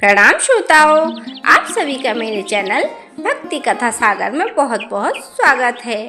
प्रणाम श्रोताओं, आप सभी का मेरे चैनल भक्ति कथा सागर में बहुत बहुत स्वागत है।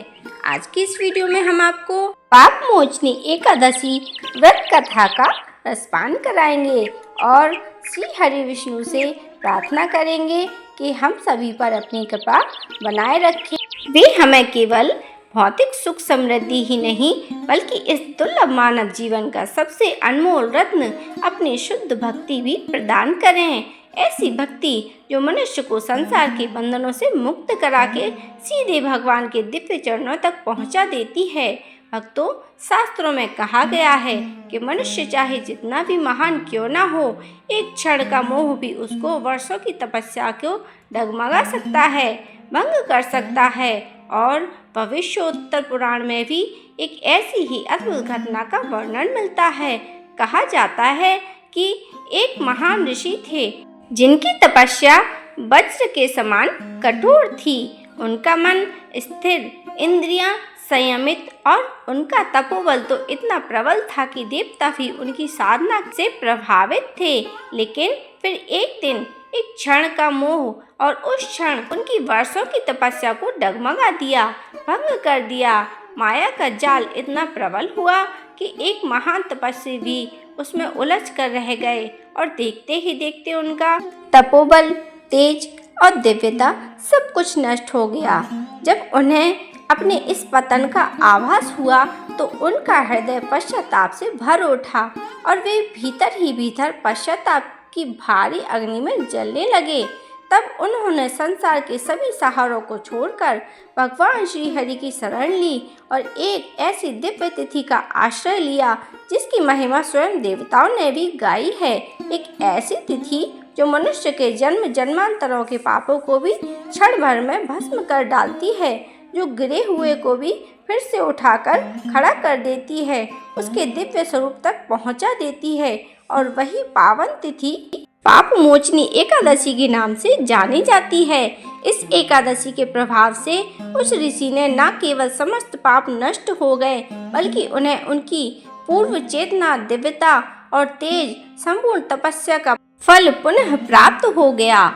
आज की इस वीडियो में हम आपको पाप मोचनी एकादशी व्रत कथा का रसपान कराएंगे और श्री हरि विष्णु से प्रार्थना करेंगे कि हम सभी पर अपनी कृपा बनाए रखें। वे हमें केवल भौतिक सुख समृद्धि ही नहीं बल्कि इस दुर्लभ मानव जीवन का सबसे अनमोल रत्न अपनी शुद्ध भक्ति भी प्रदान करें। ऐसी भक्ति जो मनुष्य को संसार के बंधनों से मुक्त करा के सीधे भगवान के दिव्य चरणों तक पहुंचा देती है। भक्तों, शास्त्रों में कहा गया है कि मनुष्य चाहे जितना भी महान क्यों ना हो, एक क्षण का मोह भी उसको वर्षों की तपस्या को डगमगा सकता है, भंग कर सकता है। और भविष्योत्तर पुराण में भी एक ऐसी ही अद्भुत घटना का वर्णन मिलता है। कहा जाता है कि एक महान ऋषि थे जिनकी तपस्या वज्र के समान कठोर थी। उनका मन स्थिर, इंद्रियां संयमित और उनका तपोबल तो इतना प्रबल था कि देवता भी उनकी साधना से प्रभावित थे। लेकिन फिर एक दिन एक क्षण का मोह और उस क्षण उनकी वर्षों की तपस्या को डगमगा दिया, भंग कर दिया। माया का जाल इतना प्रबल हुआ कि एक महान तपस्वी भी उसमें उलझ कर रह गए और देखते ही देखते उनका तपोबल, तेज और दिव्यता सब कुछ नष्ट हो गया। जब उन्हें अपने इस पतन का आभास हुआ तो उनका हृदय पश्चाताप से भर उठा और वे भीतर ही भीतर पश्चाताप की भारी अग्नि में जलने लगे। तब उन्होंने संसार के सभी सहारों को छोड़कर भगवान श्री हरि की शरण ली और एक ऐसी दिव्य तिथि का आश्रय लिया जिसकी महिमा स्वयं देवताओं ने भी गाई है। एक ऐसी तिथि जो मनुष्य के जन्म जन्मांतरों के पापों को भी क्षण भर में भस्म कर डालती है, जो गिरे हुए को भी फिर से उठाकर खड़ा कर देती है, उसके दिव्य स्वरूप तक पहुंचा देती है। और वही पावन तिथि पाप मोचनी एकादशी के नाम से जानी जाती है। इस एकादशी के प्रभाव से उस ऋषि ने न केवल समस्त पाप नष्ट हो गए बल्कि उन्हें उनकी पूर्व चेतना, दिव्यता और तेज संपूर्ण तपस्या का फल पुनः प्राप्त हो गया।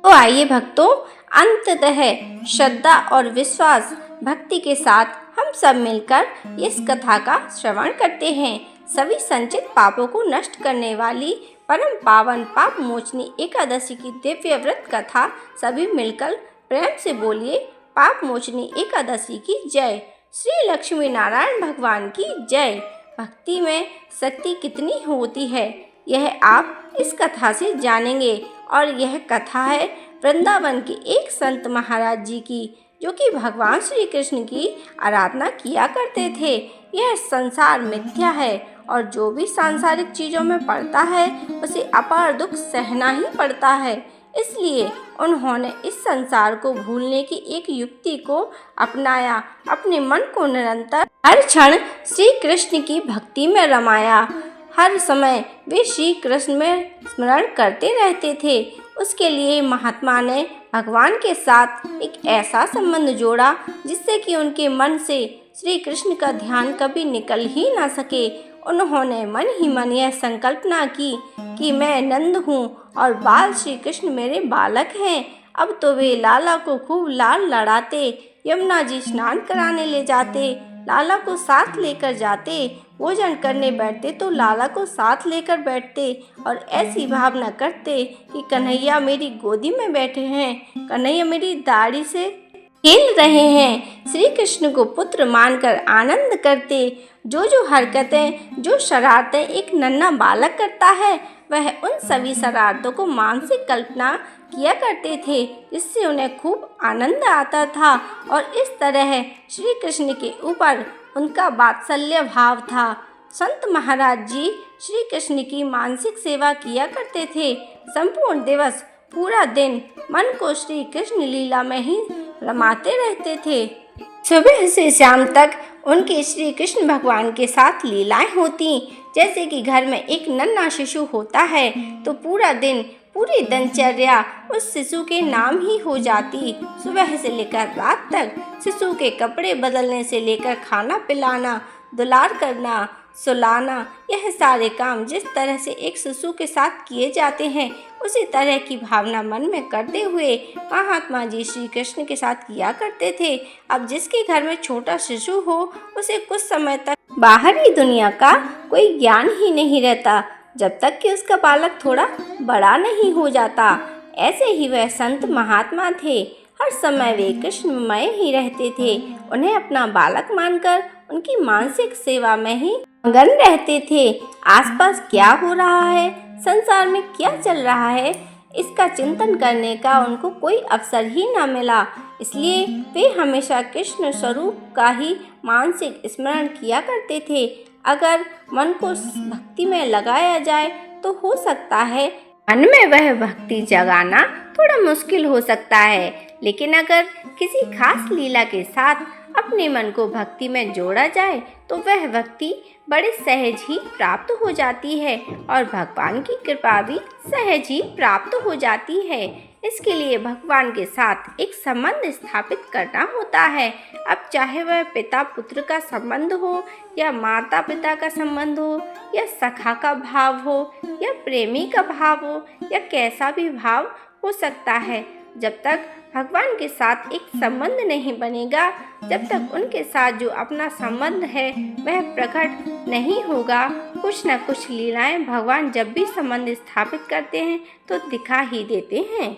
तो आइए भक्तों, अंततः श्रद्धा और विश्वास भक्ति के साथ हम सब मिलकर इस कथा का श्रवण करते हैं। सभी संचित पापों को नष्ट करने वाली परम पावन पाप मोचनी एकादशी की दिव्य व्रत कथा सभी मिलकर प्रेम से बोलिए, पाप मोचनी एकादशी की जय। श्री लक्ष्मी नारायण भगवान की जय। भक्ति में शक्ति कितनी होती है यह आप इस कथा से जानेंगे। और यह कथा है वृंदावन के एक संत महाराज जी की, जो कि भगवान श्री कृष्ण की आराधना किया करते थे। यह संसार मिथ्या है और जो भी सांसारिक चीजों में पड़ता है उसे अपार दुख सहना ही पड़ता है। इसलिए उन्होंने इस संसार को भूलने की एक युक्ति को अपनाया, अपने मन को निरंतर हर क्षण श्री कृष्ण की भक्ति में रमाया। हर समय वे श्री कृष्ण में स्मरण करते रहते थे। उसके लिए महात्मा ने भगवान के साथ एक ऐसा संबंध जोड़ा जिससे कि उनके मन से श्री कृष्ण का ध्यान कभी निकल ही ना सके। उन्होंने मन ही मन यह संकल्पना की कि मैं नंद हूँ और बाल श्री कृष्ण मेरे बालक हैं। अब तो वे लाला को खूब लाल लड़ाते, यमुना जी स्नान कराने ले जाते, लाला को साथ लेकर जाते, भोजन करने बैठते तो लाला को साथ लेकर बैठते और ऐसी भावना करते कि कन्हैया मेरी गोदी में बैठे हैं, कन्हैया मेरी दाढ़ी से खेल रहे हैं। श्री कृष्ण को पुत्र मानकर आनंद करते। जो हरकतें, जो शरारतें एक नन्हा बालक करता है, वह उन सभी शरारतों को मानसिक कल्पना किया करते थे जिससे उन्हें खूब आनंद आता था। और इस तरह श्री कृष्ण के ऊपर उनका वात्सल्य भाव था। संत महाराज जी श्री कृष्ण की मानसिक सेवा किया करते थे। संपूर्ण दिवस, पूरा दिन मन को श्री कृष्ण लीला में ही रमाते रहते थे। सुबह से शाम तक उनके श्री कृष्ण भगवान के साथ लीलाएं होती। जैसे कि घर में एक नन्हा शिशु होता है तो पूरा दिन, पूरी दिनचर्या उस शिशु के नाम ही हो जाती। सुबह से लेकर रात तक शिशु के कपड़े बदलने से लेकर खाना पिलाना, दुलार करना, सुलाना, यह सारे काम जिस तरह से एक शिशु के साथ किए जाते हैं उसी तरह की भावना मन में करते हुए महात्मा जी श्री कृष्ण के साथ किया करते थे। अब जिसके घर में छोटा शिशु हो, उसे कुछ समय तक बाहरी दुनिया का कोई ज्ञान ही नहीं रहता, जब तक कि उसका बालक थोड़ा बड़ा नहीं हो जाता। ऐसे ही वह संत महात्मा थे। हर समय वे कृष्णमय ही रहते थे। उन्हें अपना बालक मानकर उनकी मानसिक सेवा में ही मगन रहते थे। आसपास क्या हो रहा है, संसार में क्या चल रहा है, इसका चिंतन करने का उनको कोई अवसर ही न मिला। इसलिए वे हमेशा कृष्ण स्वरूप का ही मानसिक स्मरण किया करते थे। अगर मन को भक्ति में लगाया जाए तो हो सकता है मन में वह भक्ति जगाना थोड़ा मुश्किल हो सकता है, लेकिन अगर किसी खास लीला के साथ अपने मन को भक्ति में जोड़ा जाए तो वह भक्ति बड़े सहज ही प्राप्त हो जाती है और भगवान की कृपा भी सहज ही प्राप्त हो जाती है। इसके लिए भगवान के साथ एक संबंध स्थापित करना होता है। अब चाहे वह पिता पुत्र का संबंध हो या माता पिता का संबंध हो या सखा का भाव हो या प्रेमी का भाव हो या कैसा भी भाव हो सकता है, जब तक भगवान के साथ एक संबंध नहीं बनेगा, जब तक उनके साथ जो अपना संबंध है वह प्रकट नहीं होगा, कुछ न कुछ लीलाएं भगवान जब भी संबंध स्थापित करते हैं तो दिखा ही देते हैं।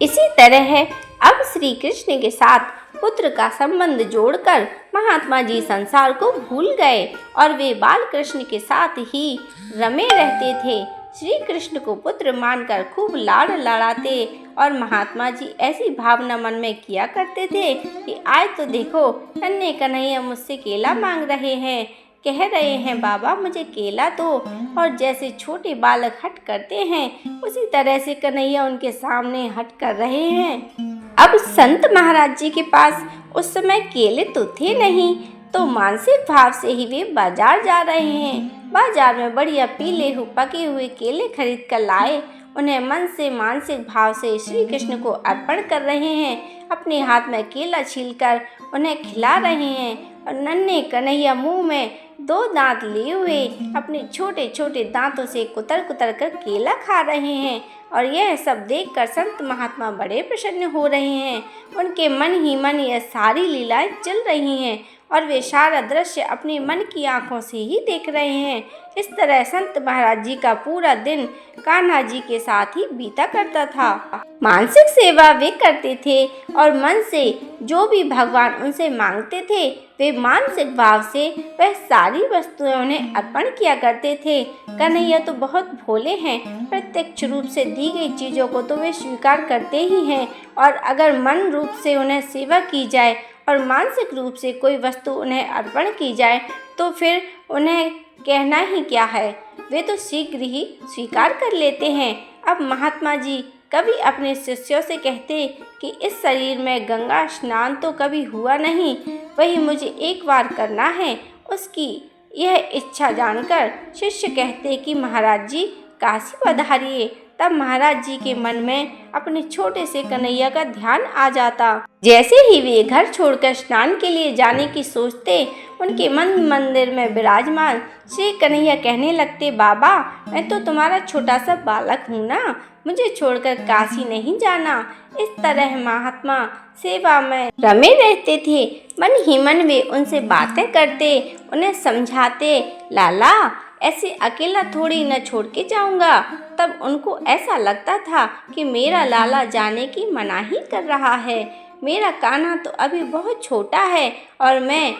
इसी तरह अब श्री कृष्ण के साथ पुत्र का संबंध जोड़कर महात्मा जी संसार को भूल गए और वे बाल कृष्ण के साथ ही रमे रहते थे। श्री कृष्ण को पुत्र मानकर खूब लाड़ लड़ाते और महात्मा जी ऐसी भावना मन में किया करते थे कि आज तो देखो नन्हे कन्हैया मुझसे केला मांग रहे हैं, कह रहे हैं बाबा मुझे केला दो। और जैसे छोटे बालक हट करते हैं उसी तरह से कन्हैया उनके सामने हट कर रहे हैं। अब संत महाराज जी के पास उस समय केले तो थे नहीं, तो मानसिक भाव से ही वे बाजार जा रहे हैं। बाजार में बढ़िया पीले पके हुए केले खरीद कर लाए, उन्हें मन से मानसिक भाव से श्री कृष्ण को अर्पण कर रहे हैं। अपने हाथ में केला छीलकर उन्हें खिला रहे हैं और नन्हे कन्हैया मुंह में 2 दांत लिए हुए अपने छोटे छोटे दांतों से कुतर कुतर कर केला खा रहे हैं। और यह सब देखकर संत महात्मा बड़े प्रसन्न हो रहे हैं। उनके मन ही मन यह सारी लीलाएं चल रही हैं और वे सारा दृश्य अपने मन की आंखों से ही देख रहे हैं। इस तरह संत महाराज जी का पूरा दिन कान्हा जी के साथ ही बीता करता था। मानसिक सेवा वे करते थे और मन से जो भी भगवान उनसे मांगते थे वे मानसिक भाव से वह सारी वस्तुएं उन्हें अर्पण किया करते थे। कन्हैया तो बहुत भोले हैं, प्रत्यक्ष रूप से दी गई चीज़ों को तो वे स्वीकार करते ही हैं और अगर मन रूप से उन्हें सेवा की जाए और मानसिक रूप से कोई वस्तु उन्हें अर्पण की जाए तो फिर उन्हें कहना ही क्या है, वे तो शीघ्र ही स्वीकार कर लेते हैं। अब महात्मा जी कभी अपने शिष्यों से कहते कि इस शरीर में गंगा स्नान तो कभी हुआ नहीं, वही मुझे एक बार करना है। उसकी यह इच्छा जानकर शिष्य कहते कि महाराज जी काशी पधारिए। तब महाराज जी के मन में अपने छोटे से कन्हैया का ध्यान आ जाता। जैसे ही वे घर छोड़कर स्नान के लिए जाने की सोचते, उनके मंदिर में विराजमान श्री कन्हैया कहने लगते, बाबा मैं तो तुम्हारा छोटा सा बालक हूँ ना, मुझे छोड़कर काशी नहीं जाना। इस तरह महात्मा सेवा में रमे रहते थे। मन ही मन वे उनसे बातें करते, उन्हें समझाते, लाला ऐसे अकेला थोड़ी न छोड़ के जाऊंगा। तब उनको ऐसा लगता था कि मेरा लाला जाने की मनाही कर रहा है, मेरा कान्हा तो अभी बहुत छोटा है और मैं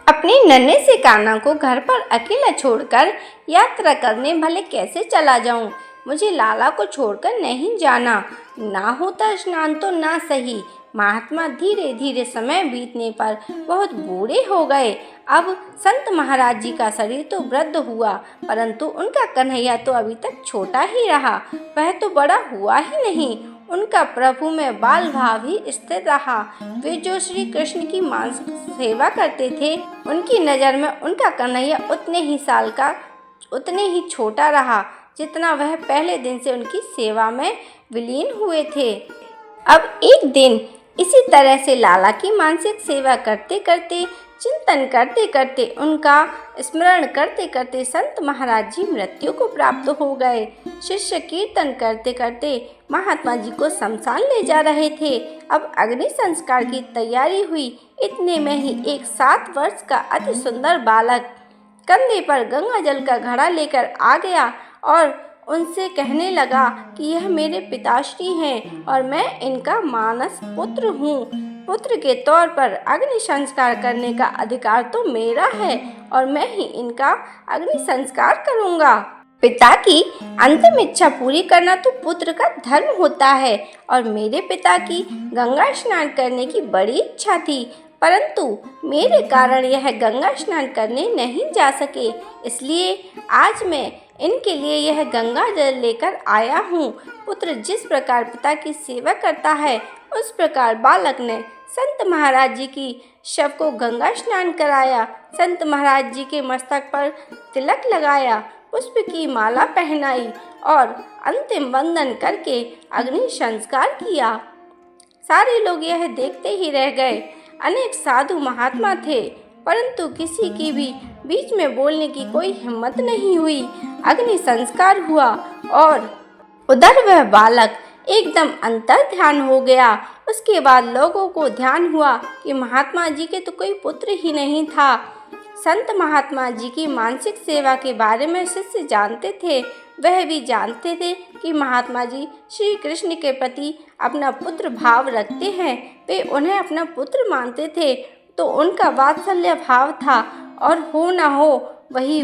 अपने नन्हे से कान्हा को घर पर अकेला छोड़कर यात्रा करने भले कैसे चला जाऊं। मुझे लाला को छोड़कर नहीं जाना, ना होता स्नान तो ना सही। महात्मा धीरे धीरे समय बीतने पर बहुत बूढ़े हो गए। अब संत महाराज जी का शरीर तो वृद्ध हुआ, परंतु उनका कन्हैया तो अभी तक छोटा ही रहा, वह तो बड़ा हुआ ही नहीं। उनका प्रभु में बाल भाव ही स्थिर रहा। वे जो श्री कृष्ण की मानसिक सेवा करते थे, उनकी नज़र में उनका कन्हैया उतने ही साल का, उतने ही छोटा रहा जितना वह पहले दिन से उनकी सेवा में विलीन हुए थे। अब एक दिन इसी तरह से लाला की मानसिक सेवा करते करते चिंतन करते करते, उनका स्मरण करते करते संत महाराज जी मृत्यु को प्राप्त हो गए। शिष्य कीर्तन करते करते महात्मा जी को शमशान ले जा रहे थे। अब अग्नि संस्कार की तैयारी हुई। इतने में ही एक 7 वर्ष का अति सुंदर बालक कंधे पर गंगा जल का घड़ा लेकर आ गया और उनसे कहने लगा कि यह मेरे पिताश्री हैं और मैं इनका मानस पुत्र हूँ। पुत्र के तौर पर अग्नि संस्कार करने का अधिकार तो मेरा है और मैं ही इनका अग्नि संस्कार करूँगा। पिता की अंतिम इच्छा पूरी करना तो पुत्र का धर्म होता है और मेरे पिता की गंगा स्नान करने की बड़ी इच्छा थी, परंतु मेरे कारण यह गंगा स्नान करने नहीं जा सके, इसलिए आज मैं इनके लिए यह गंगा जल लेकर आया हूँ। पुत्र जिस प्रकार पिता की सेवा करता है, उस प्रकार बालक ने संत महाराज जी की शव को गंगा स्नान कराया, संत महाराज जी के मस्तक पर तिलक लगाया, पुष्प की माला पहनाई और अंतिम वंदन करके अग्नि संस्कार किया। सारे लोग यह देखते ही रह गए। अनेक साधु महात्मा थे, परंतु किसी की भी बीच में बोलने की कोई हिम्मत नहीं हुई। अग्नि संस्कार हुआ और उधर वह बालक एकदम अंतर ध्यान हो गया। उसके बाद लोगों को ध्यान हुआ कि महात्मा जी के तो कोई पुत्र ही नहीं था। संत महात्मा जी की मानसिक सेवा के बारे में शिष्य जानते थे। वह भी जानते थे कि महात्मा जी श्री कृष्ण के प्रति अपना पुत्र भाव रखते हैं। वे उन्हें अपना पुत्र मानते थे, तो उनका वात्सल्य भाव था। और हो न हो वही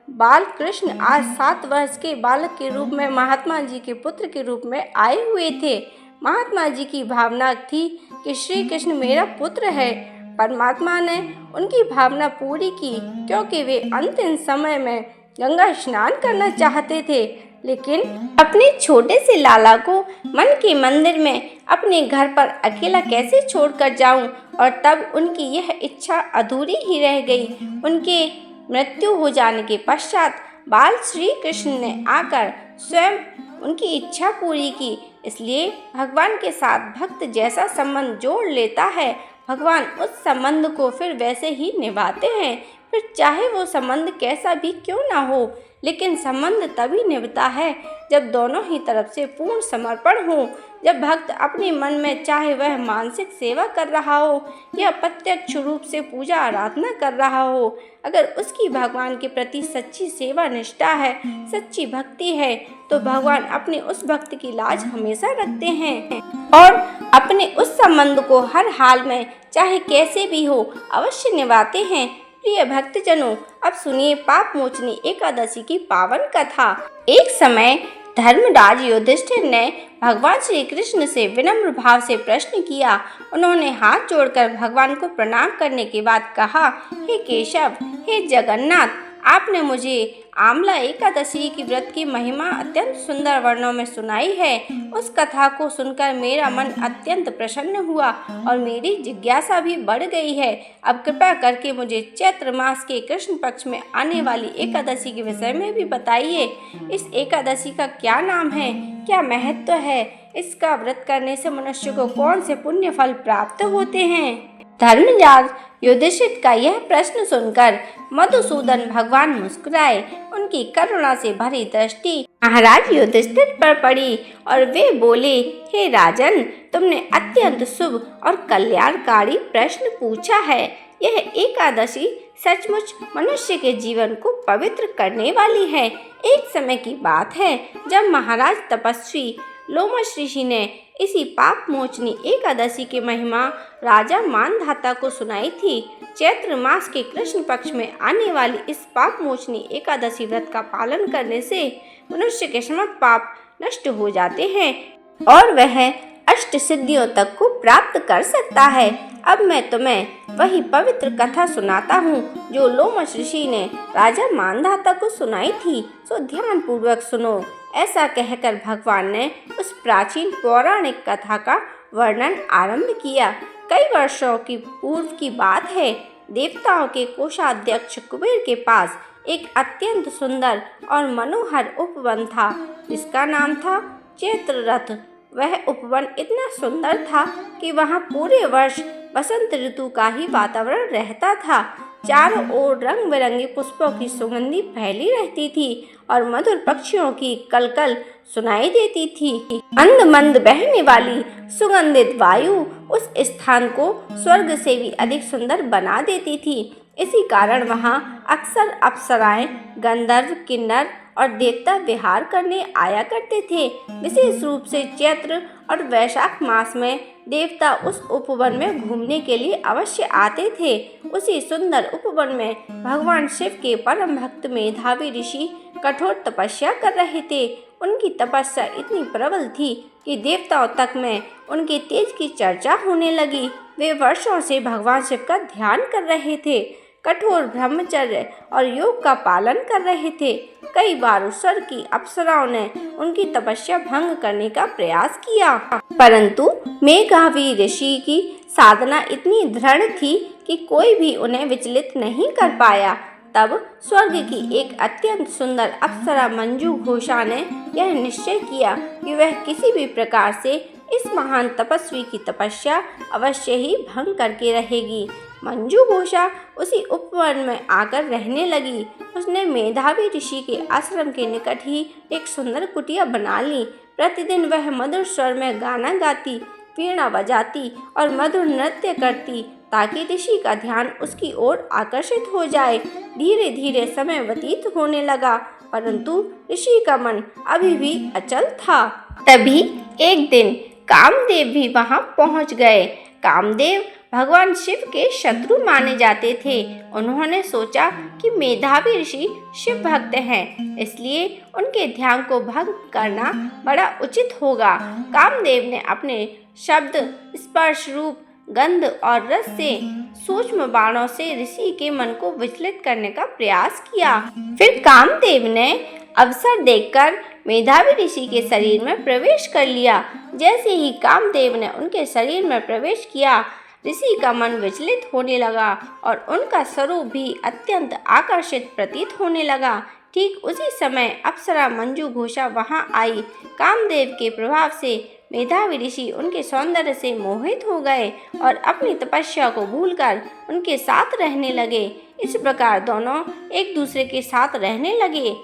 बाल कृष्ण आज 7 वर्ष के बालक के रूप में महात्मा जी के पुत्र के रूप में आए हुए थे। महात्मा जी की भावना थी कि श्री कृष्ण मेरा पुत्र है। परमात्मा ने उनकी भावना पूरी की, क्योंकि वे अंतिम समय में गंगा स्नान करना चाहते थे, लेकिन अपने छोटे से लाला को मन के मंदिर में अपने घर पर अकेला कैसे छोड़कर जाऊं, और तब उनकी यह इच्छा अधूरी ही रह गई। उनके मृत्यु हो जाने के पश्चात बाल श्री कृष्ण ने आकर स्वयं उनकी इच्छा पूरी की। इसलिए भगवान के साथ भक्त जैसा संबंध जोड़ लेता है, भगवान उस संबंध को फिर वैसे ही निभाते हैं। फिर चाहे वो संबंध कैसा भी क्यों ना हो, लेकिन संबंध तभी निभता है जब दोनों ही तरफ से पूर्ण समर्पण हो। जब भक्त अपने मन में, चाहे वह मानसिक सेवा कर रहा हो या प्रत्यक्ष रूप से पूजा आराधना कर रहा हो, अगर उसकी भगवान के प्रति सच्ची सेवा निष्ठा है, सच्ची भक्ति है, तो भगवान अपने उस भक्त की लाज हमेशा रखते हैं और अपने उस संबंध को हर हाल में, चाहे कैसे भी हो, अवश्य निभाते हैं। प्रिय भक्तजनों, अब सुनिए पाप मोचनी एकादशी की पावन कथा। एक समय धर्मराज युधिष्ठिर ने भगवान श्री कृष्ण से विनम्र भाव से प्रश्न किया। उन्होंने हाथ जोड़कर भगवान को प्रणाम करने के बाद कहा, हे केशव, हे जगन्नाथ, आपने मुझे आमला एकादशी की व्रत की महिमा अत्यंत सुंदर वर्णों में सुनाई है। उस कथा को सुनकर मेरा मन अत्यंत प्रसन्न हुआ और मेरी जिज्ञासा भी बढ़ गई है। अब कृपा करके मुझे चैत्र मास के कृष्ण पक्ष में आने वाली एकादशी के विषय में भी बताइए। इस एकादशी का क्या नाम है, क्या महत्व है, इसका व्रत करने से मनुष्य को कौन से पुण्य फल प्राप्त होते हैं। धर्मराज युधिष्ठिर का यह प्रश्न सुनकर मधुसूदन भगवान मुस्कुराए। उनकी करुणा से भरी दृष्टि महाराज युधिष्ठिर पर पड़ी और वे बोले, हे राजन, तुमने अत्यंत शुभ और कल्याणकारी प्रश्न पूछा है। यह एकादशी सचमुच मनुष्य के जीवन को पवित्र करने वाली है। एक समय की बात है जब महाराज तपस्वी लोमश ऋषि ने इसी पाप मोचनी एकादशी की महिमा राजा मानधाता को सुनाई थी। चैत्र मास के कृष्ण पक्ष में आने वाली इस पाप मोचनी एकादशी व्रत का पालन करने से मनुष्य के समस्त पाप नष्ट हो जाते हैं और वह अष्ट सिद्धियों तक को प्राप्त कर सकता है। अब मैं तुम्हें वही पवित्र कथा सुनाता हूँ जो लोमश ऋषि ने राजा मानधाता को सुनाई थी, सो ध्यान पूर्वक सुनो। ऐसा कहकर भगवान ने उस प्राचीन पौराणिक कथा का वर्णन आरंभ किया। कई वर्षों की पूर्व की बात है। देवताओं के कोषाध्यक्ष कुबेर के पास एक अत्यंत सुंदर और मनोहर उपवन था, जिसका नाम था चैत्र रथ। वह उपवन इतना सुंदर था कि वहाँ पूरे वर्ष वसंत ऋतु का ही वातावरण रहता था। चारों ओर रंग बिरंगे पुष्पों की सुगंधी फैली रहती थी और मधुर पक्षियों की कलकल सुनाई देती थी। मंद मंद बहने वाली सुगंधित वायु उस स्थान को स्वर्ग से भी अधिक सुंदर बना देती थी। इसी कारण वहाँ अक्सर अप्सराएं, गंधर्व, किन्नर और देवता विहार करने आया करते थे। विशेष रूप से चैत्र और वैशाख मास में देवता उस उपवन में घूमने के लिए अवश्य आते थे। उसी सुंदर उपवन में भगवान शिव के परम भक्त मेधावी ऋषि कठोर तपस्या कर रहे थे। उनकी तपस्या इतनी प्रबल थी कि देवताओं तक में उनके तेज की चर्चा होने लगी। वे वर्षों से भगवान शिव का ध्यान कर रहे थे, कठोर ब्रह्मचर्य और योग का पालन कर रहे थे। कई बार स्वर्ग की अप्सराओं ने उनकी तपस्या भंग करने का प्रयास किया, परंतु मेधावी ऋषि की साधना इतनी दृढ़ थी कि कोई भी उन्हें विचलित नहीं कर पाया। तब स्वर्ग की एक अत्यंत सुंदर अप्सरा मंजू घोषा ने यह निश्चय किया कि वह किसी भी प्रकार से इस महान तपस्वी की तपस्या अवश्य ही भंग करके रहेगी। मंजू घोषा उसी उपवन में आकर रहने लगी। उसने मेधावी ऋषि के आश्रम के निकट ही एक सुंदर कुटिया बना ली। प्रतिदिन वह मधुर स्वर में गाना गाती, वीणा बजाती और मधुर नृत्य करती ताकि ऋषि का ध्यान उसकी ओर आकर्षित हो जाए। धीरे धीरे समय व्यतीत होने लगा, परंतु ऋषि का मन अभी भी अचल था। तभी एक दिन कामदेव भी वहां पहुंच गए। कामदेव भगवान शिव के शत्रु माने जाते थे। उन्होंने सोचा कि मेधावी ऋषि शिव भक्त हैं, इसलिए उनके ध्यान को भंग करना बड़ा उचित होगा। कामदेव ने अपने शब्द, स्पर्श, रूप, गंध और रस से सूक्ष्म बाणों से ऋषि के मन को विचलित करने का प्रयास किया। फिर कामदेव ने अवसर देखकर मेधावी ऋषि के शरीर में प्रवेश कर लिया। जैसे ही कामदेव ने उनके शरीर में प्रवेश किया, ऋषि का मन विचलित होने लगा और उनका स्वरूप भी अत्यंत आकर्षित प्रतीत होने लगा। ठीक उसी समय अप्सरा मंजू घोषा वहां आई। कामदेव के प्रभाव से मेधावी ऋषि उनके सौंदर्य से मोहित हो गए और अपनी तपस्या को भूलकर उनके साथ रहने लगे। इस प्रकार दोनों एक दूसरे के साथ रहने लगे।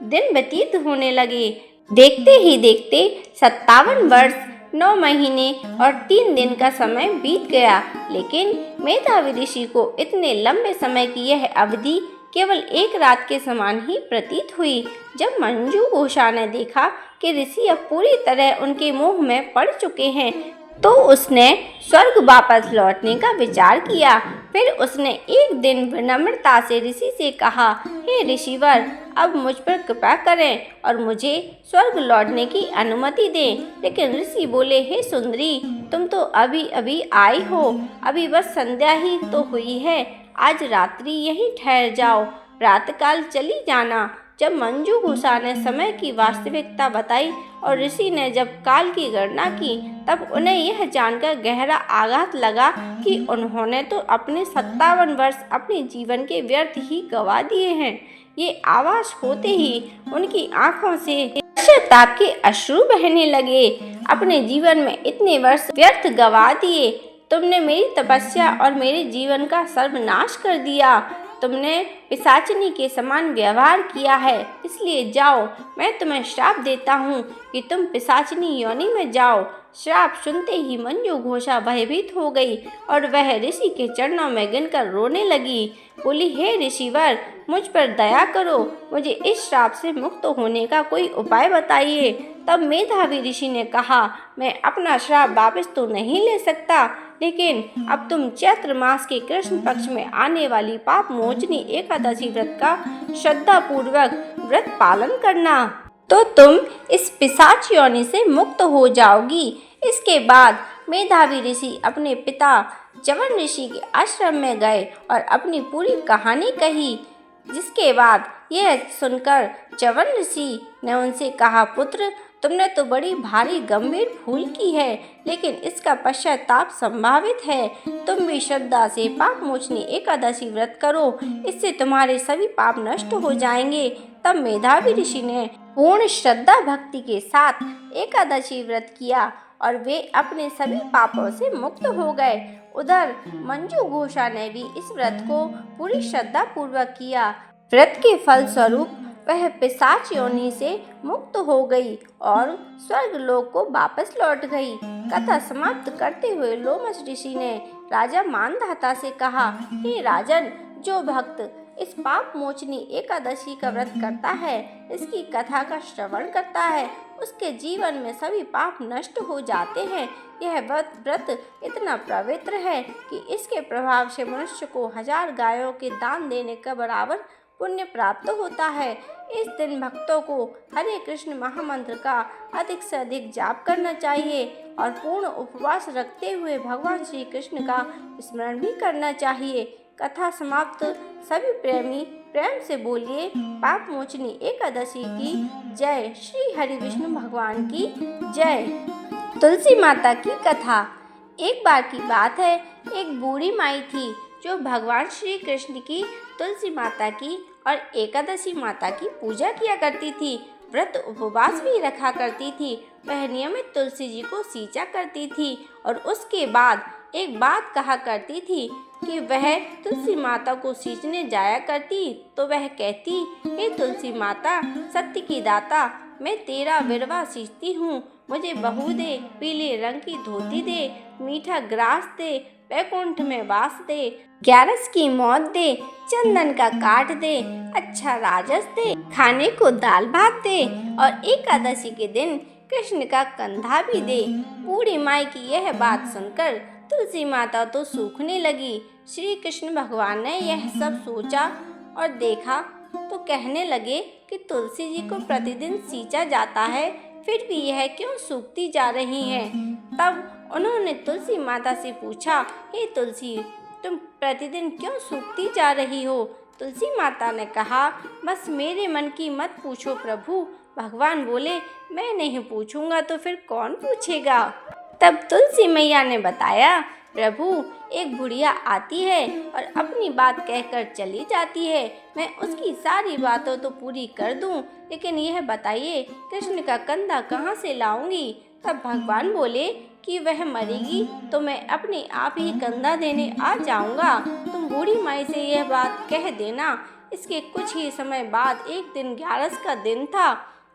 दिन व्यतीत होने लगे। देखते ही देखते 57 वर्ष, 9 महीने और 3 दिन का समय बीत गया, लेकिन मेधावी ऋषि को इतने लंबे समय की यह अवधि केवल एक रात के समान ही प्रतीत हुई। जब मंजू घोषा ने देखा कि ऋषि अब पूरी तरह उनके मोह में पड़ चुके हैं, तो उसने स्वर्ग वापस लौटने का विचार किया। फिर उसने एक दिन विनम्रता से ऋषि से कहा, हे ऋषिवर, अब मुझ पर कृपा करें और मुझे स्वर्ग लौटने की अनुमति दें। लेकिन ऋषि बोले, हे सुंदरी, तुम तो अभी अभी आई हो, अभी बस संध्या ही तो हुई है। आज रात्रि यहीं ठहर जाओ, प्रातःकाल चली जाना। जब मंजू घोषा ने समय की वास्तविकता बताई और ऋषि ने जब काल की गणना की, तब उन्हें यह जानकर गहरा आघात लगा कि उन्होंने तो अपने 57 वर्ष अपने जीवन के व्यर्थ ही गवा दिए हैं। ये आवाज होते ही उनकी आंखों से पश्चाताप के अश्रु बहने लगे। अपने जीवन में इतने वर्ष व्यर्थ गवा दिए। तुमने मेरी तपस्या और मेरे जीवन का सर्वनाश कर दिया। तुमने पिशाचिनी के समान व्यवहार किया है, इसलिए जाओ, मैं तुम्हें श्राप देता हूँ कि तुम पिशाचिनी योनि में जाओ। श्राप सुनते ही मंजू घोषा भयभीत हो गई और वह ऋषि के चरणों में गिनकर रोने लगी। बोली, हे ऋषिवर, मुझ पर दया करो, मुझे इस श्राप से मुक्त होने का कोई उपाय बताइए। तब मेधावी ऋषि ने कहा, मैं अपना श्राप वापस तो नहीं ले सकता, लेकिन अब तुम चैत्र मास के कृष्ण पक्ष में आने वाली पाप मोचनी एकादशी व्रत का श्रद्धा पूर्वक व्रत पालन करना, तो तुम इस पिशाच योनि से मुक्त हो जाओगी। इसके बाद मेधावी ऋषि अपने पिता च्यवन ऋषि के आश्रम में गए और अपनी पूरी कहानी कही। जिसके बाद यह सुनकर च्यवन ऋषि ने उनसे कहा, पुत्र, तुमने तो बड़ी भारी गंभीर भूल की है, लेकिन इसका पश्चाताप संभावित है। तुम भी श्रद्धा से पाप मोचनी एकादशी व्रत करो, इससे तुम्हारे सभी पाप नष्ट हो जाएंगे। तब मेधावी ऋषि ने पूर्ण श्रद्धा भक्ति के साथ एकादशी व्रत किया और वे अपने सभी पापों से मुक्त हो गए। उधर मंजू घोषा ने भी इस व्रत को पूरी श्रद्धा पूर्वक किया। व्रत के फल स्वरूप वह पिशाच योनि से मुक्त हो गई और स्वर्ग लोक को वापस लौट गई। कथा समाप्त करते हुए लोमश ऋषि ने राजा मानधाता से कहा, हे राजन, जो भक्त इस पाप मोचनी एकादशी का व्रत करता है, इसकी कथा का श्रवण करता है, उसके जीवन में सभी पाप नष्ट हो जाते हैं। यह व्रत इतना पवित्र है कि इसके प्रभाव से मनुष्य को 1000 गायों के दान देने का बराबर पुण्य प्राप्त होता है। इस दिन भक्तों को हरे कृष्ण महामंत्र का अधिक से अधिक जाप करना चाहिए और पूर्ण उपवास रखते हुए भगवान श्री कृष्ण का स्मरण भी करना चाहिए। कथा समाप्त। सभी प्रेमी प्रेम से बोलिए पाप मोचनी एकादशी की जय। श्री हरि विष्णु भगवान की जय। तुलसी माता की कथा। एक बार की बात है, एक बूढ़ी माई थी जो भगवान श्री कृष्ण की, तुलसी माता की और एकादशी माता की पूजा किया करती थी। व्रत उपवास भी रखा करती थी। वह नियमित तुलसी जी को सींचा करती थी और उसके बाद एक बात कहा करती थी कि वह तुलसी माता को सींचने जाया करती तो वह कहती, हे तुलसी माता, सत्य की दाता, मैं तेरा विरवा सींचती हूँ, मुझे बहू दे, पीले रंग की धोती दे, मीठा ग्रास दे, वैकुंठ में वास दे, ग्यारस की मौत दे, चंदन का काट दे, अच्छा राजस दे, खाने को दाल भात दे और एकादशी के दिन कृष्ण का कंधा भी दे। बूढ़ी माई की यह बात सुनकर तुलसी माता तो सूखने लगी। श्री कृष्ण भगवान ने यह सब सोचा और देखा तो कहने लगे कि तुलसी जी को प्रतिदिन सींचा जाता है, फिर भी यह क्यों सूखती जा रही हैं। तब उन्होंने तुलसी माता से पूछा, हे तुलसी, तुम प्रतिदिन क्यों सूखती जा रही हो। तुलसी माता ने कहा, बस मेरे मन की मत पूछो प्रभु। भगवान बोले, मैं नहीं पूछूंगा तो फिर कौन पूछेगा। तब तुलसी मैया ने बताया, प्रभु, एक बुढ़िया आती है और अपनी बात कहकर चली जाती है। मैं उसकी सारी बातों तो पूरी कर दूं, लेकिन यह बताइए कृष्ण का कंधा कहाँ से लाऊंगी। तब भगवान बोले कि वह मरेगी तो मैं अपने आप ही कंधा देने आ जाऊंगा। तुम बूढ़ी माई से यह बात कह देना। इसके कुछ ही समय बाद एक दिन ग्यारस का दिन था।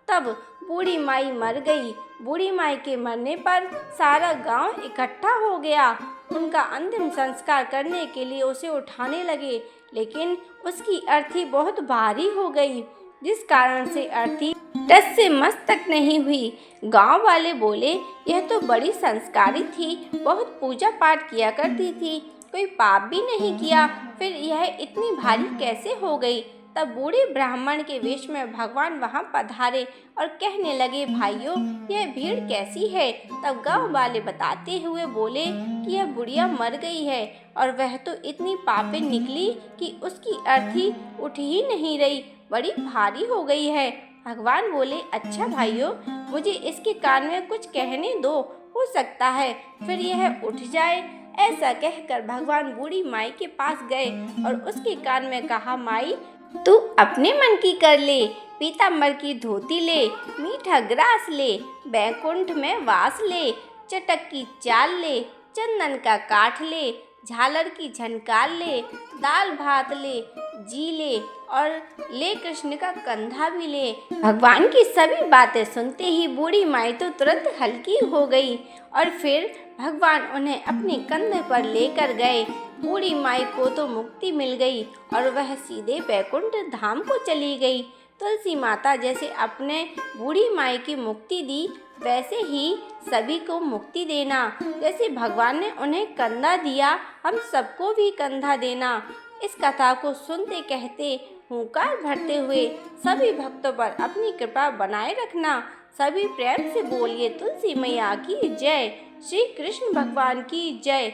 तब बूढ़ी माई मर गई। बूढ़ी माई के मरने पर सारा गांव इकट्ठा हो गया। उनका अंतिम संस्कार करने के लिए उसे उठाने लगे, लेकिन उसकी अर्थी बहुत भारी हो गई, जिस कारण से अर्थी टस से मस्तक नहीं हुई। गांव वाले बोले, यह तो बड़ी संस्कारी थी, बहुत पूजा पाठ किया करती थी, कोई पाप भी नहीं किया, फिर यह इतनी भारी कैसे हो गई। तब बूढ़े ब्राह्मण के वेश में भगवान वहां पधारे और कहने लगे, भाइयों, यह भीड़ कैसी है। तब गांव वाले बताते हुए बोले कि यह बुढ़िया मर गई है और वह तो इतनी पापी निकली कि उसकी अर्थी उठ ही नहीं रही, बड़ी भारी हो गई है। भगवान बोले, अच्छा भाइयों, मुझे इसके कान में कुछ कहने दो, हो सकता है फिर यह उठ जाए। ऐसा कहकर भगवान बूढ़ी माई के पास गए और उसके कान में कहा, माई, तू अपने मन की कर ले, पीताम्बर की धोती ले, मीठा ग्रास ले, बैकुंठ में वास ले, चटक की चाल ले, चंदन का काठ ले, झालर की झनकार ले, दाल भात ले, जी ले और ले कृष्ण का कंधा भी ले। भगवान की सभी बातें सुनते ही बूढ़ी माई तो तुरंत हल्की हो गई और फिर भगवान उन्हें अपने कंधे पर लेकर गए। बूढ़ी माई को तो मुक्ति मिल गई और वह सीधे बैकुंठ धाम को चली गई। तुलसी माता जैसे अपने बूढ़ी माई की मुक्ति दी, वैसे ही सभी को मुक्ति देना। जैसे भगवान ने उन्हें कंधा दिया, हम सबको भी कंधा देना। इस कथा को सुनते कहते हुंकार भरते हुए सभी भक्तों पर अपनी कृपा बनाए रखना। सभी प्रेम से बोलिए तुलसी मैया की जय। श्री कृष्ण भगवान की जय।